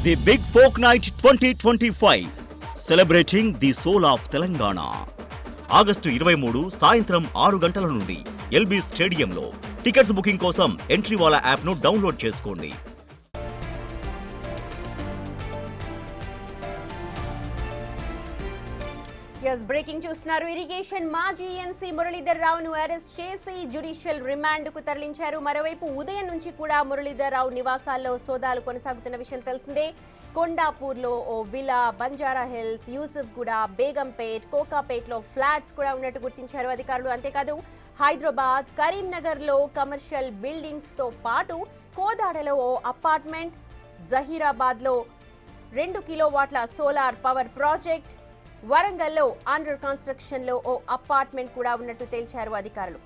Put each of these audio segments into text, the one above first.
The big folk night 2025 celebrating the soul of Telangana. August 23 సాయంత్రం 6 గంటల నుండి ఎల్బీ స్టేడియంలో. టికెట్స్ బుకింగ్ కోసం ఎంట్రీవాలా యాప్ను డౌన్లోడ్ చేసుకోండి. బ్రేకింగ్ చూస్తున్నారు. ఇరిగేషన్ మాజీ ఎన్సీ మురళీధర్ రావును అరెస్ట్ చేసి జ్యుడిషియల్ రిమాండ్ కు తరలించారు. మరోవైపు ఉదయం నుంచి కూడా మురళీధర్ రావు నివాసాల్లో సోదాలు కొనసాగుతున్న విషయం తెలిసిందే. కొండాపూర్లో ఓ విలా, బంజారా హిల్స్, యూసుఫ్గూడ, బేగంపేట్, కోకాపేట్లో ఫ్లాట్స్ కూడా ఉన్నట్టు గుర్తించారు అధికారులు. అంతేకాదు హైదరాబాద్, కరీంనగర్లో కమర్షియల్ బిల్డింగ్స్ తో పాటు కోదాడలో ఓ అపార్ట్మెంట్, జహీరాబాద్లో 2 కిలోవాట్ల సోలార్ పవర్ ప్రాజెక్ట్, వరంగల్లో అండర్ కన్స్ట్రక్షన్ లో ఓ అపార్ట్మెంట్ కూడా ఉన్నట్టు తేల్చారు అధికారులు.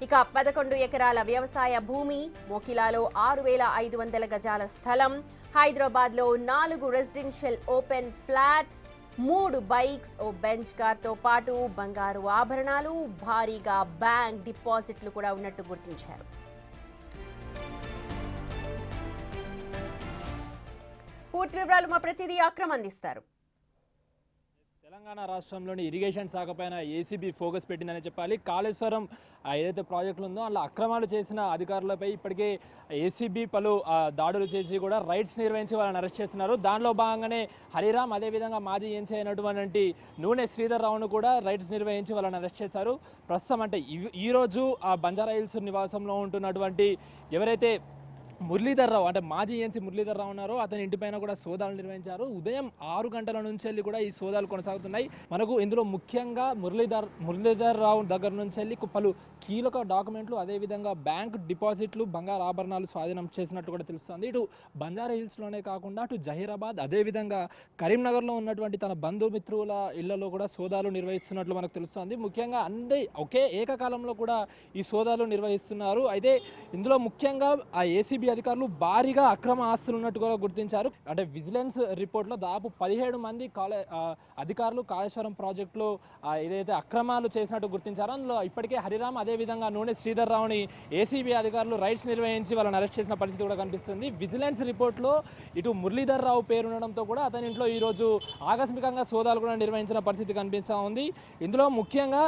ఇక 11 ఎకరాల వ్యవసాయ భూమి, మోకిలాలో 6,500 గజాల స్థలం, హైదరాబాద్ లో 4 రెసిడెన్షియల్ ఓపెన్ ఫ్లాట్స్, 3 బైక్స్, ఓ బెంచ్ కార్ తో పాటు బంగారు ఆభరణాలు, భారీగా బ్యాంక్ డిపాజిట్లు కూడా ఉన్నట్టు గుర్తించారు. పూర్తి వివరాలు మా ప్రతినిధి అక్రమ్ అందిస్తారు. తెలంగాణ రాష్ట్రంలోని ఇరిగేషన్ శాఖ పైన ఏసీబీ ఫోకస్ పెట్టిందని చెప్పాలి. కాళేశ్వరం ఏదైతే ప్రాజెక్టులు ఉందో అలా అక్రమాలు చేసిన అధికారులపై ఇప్పటికే ఏసీబీ పలు దాడులు చేసి కూడా రైడ్స్ నిర్వహించి వాళ్ళని అరెస్ట్ చేస్తున్నారు. దానిలో భాగంగానే హరిరామ్, అదేవిధంగా మాజీ ఎన్సీ అయినటువంటి నూనె శ్రీధర్ రావును కూడా రైడ్స్ నిర్వహించి వాళ్ళని అరెస్ట్ చేశారు. ప్రస్తుతం అంటే ఈరోజు ఆ బంజారా హిల్స్ నివాసంలో ఉంటున్నటువంటి ఎవరైతే మురళీధర్ రావు అంటే మాజీ ఎన్సీ మురళీధర్ రావు ఉన్నారో అతని ఇంటిపైన కూడా సోదాలు నిర్వహించారు. ఉదయం 6 గంటల నుంచి వెళ్ళి కూడా ఈ సోదాలు కొనసాగుతున్నాయి. మనకు ఇందులో ముఖ్యంగా మురళీధర్ రావు దగ్గర నుంచి వెళ్ళి పలు కీలక డాక్యుమెంట్లు, అదేవిధంగా బ్యాంక్ డిపాజిట్లు, బంగారు ఆభరణాలు స్వాధీనం చేసినట్లు కూడా తెలుస్తుంది. ఇటు బంజారా హిల్స్లోనే కాకుండా అటు జహీరాబాద్, అదేవిధంగా కరీంనగర్లో ఉన్నటువంటి తన బంధుమిత్రుల ఇళ్లలో కూడా సోదాలు నిర్వహిస్తున్నట్లు మనకు తెలుస్తుంది. ముఖ్యంగా ఒకే ఏకకాలంలో కూడా ఈ సోదాలు నిర్వహిస్తున్నారు. అయితే ఇందులో ముఖ్యంగా ఆ ఏసీబీ అధికారులు భారీగా అక్రమ ఆస్తులు ఉన్నట్టు కూడా గుర్తించారు. అంటే విజిలెన్స్ రిపోర్ట్లో దాదాపు 17 మంది అధికారులు కాళేశ్వరం ప్రాజెక్టులో ఏదైతే అక్రమాలు చేసినట్టు గుర్తించారో అందులో ఇప్పటికే హరిరామ్, అదేవిధంగా నూనె శ్రీధర్ రావుని ఏసీబీ అధికారులు రైడ్స్ నిర్వహించి వాళ్ళని అరెస్ట్ చేసిన పరిస్థితి కూడా కనిపిస్తుంది. విజిలెన్స్ రిపోర్ట్లో ఇటు మురళీధర్ రావు పేరు ఉండడంతో కూడా అతని ఇంట్లో ఈరోజు ఆకస్మికంగా సోదాలు కూడా నిర్వహించిన పరిస్థితి కనిపిస్తూ ఉంది. ఇందులో ముఖ్యంగా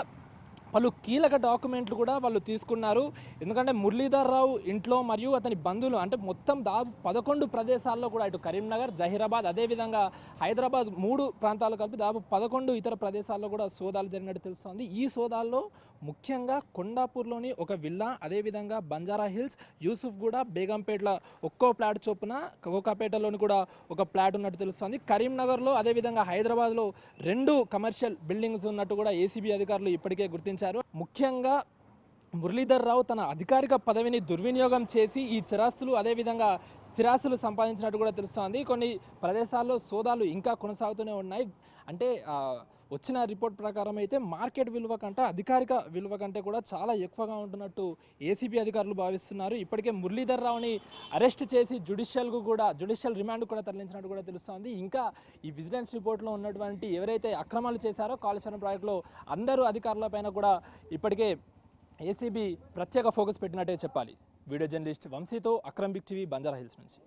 పలు కీలక డాక్యుమెంట్లు కూడా వాళ్ళు తీసుకున్నారు. ఎందుకంటే మురళీధర్ రావు ఇంట్లో మరియు అతని బంధువులు అంటే మొత్తం దాదాపు 11 ప్రదేశాల్లో కూడా ఇటు కరీంనగర్, జహీరాబాద్, అదేవిధంగా హైదరాబాద్ 3 ప్రాంతాలు కలిపి దాదాపు 11 ఇతర ప్రదేశాల్లో కూడా సోదాలు జరిగినట్టు తెలుస్తుంది. ఈ సోదాల్లో ముఖ్యంగా కొండాపూర్లోని ఒక విల్లా, అదేవిధంగా బంజారా హిల్స్, యూసుఫ్గూడ, బేగంపేట్ల ఒక్కో ఫ్లాట్ చొప్పున, కోకాపేటలోని కూడా ఒక ఫ్లాట్ ఉన్నట్టు తెలుస్తుంది. కరీంనగర్లో అదేవిధంగా హైదరాబాద్లో 2 కమర్షియల్ బిల్డింగ్స్ ఉన్నట్టు కూడా ఏసీబీ అధికారులు ఇప్పటికే గుర్తించారు. ముఖ్యంగా మురళీధర్ రావు తన అధికారిక పదవిని దుర్వినియోగం చేసి ఈ చిరాస్తులు, అదేవిధంగా స్థిరాస్తులు సంపాదించినట్టు కూడా తెలుస్తోంది. కొన్ని ప్రదేశాల్లో సోదాలు ఇంకా కొనసాగుతూనే ఉన్నాయి. అంటే వచ్చిన రిపోర్ట్ ప్రకారం అయితే మార్కెట్ విలువ కంటే అధికారిక విలువ కంటే కూడా చాలా ఎక్కువగా ఉంటున్నట్టు ఏసీబీ అధికారులు భావిస్తున్నారు. ఇప్పటికే మురళీధర్ రావుని అరెస్ట్ చేసి జ్యుడిషియల్ రిమాండ్ కూడా తరలించినట్టు కూడా తెలుస్తోంది. ఇంకా ఈ విజిలెన్స్ రిపోర్ట్లో ఉన్నటువంటి ఎవరైతే అక్రమాలు చేశారో కాళేశ్వరం ప్రాజెక్టులో అందరూ అధికారులపైన కూడా ఇప్పటికే ఏసీబీ ప్రత్యేక ఫోకస్ పెట్టినట్టే చెప్పాలి. వీడియో జర్నలిస్ట్ వంశీతో అక్రమ్ బిగ్ టీవీ, బంజారా హిల్స్ నుంచి.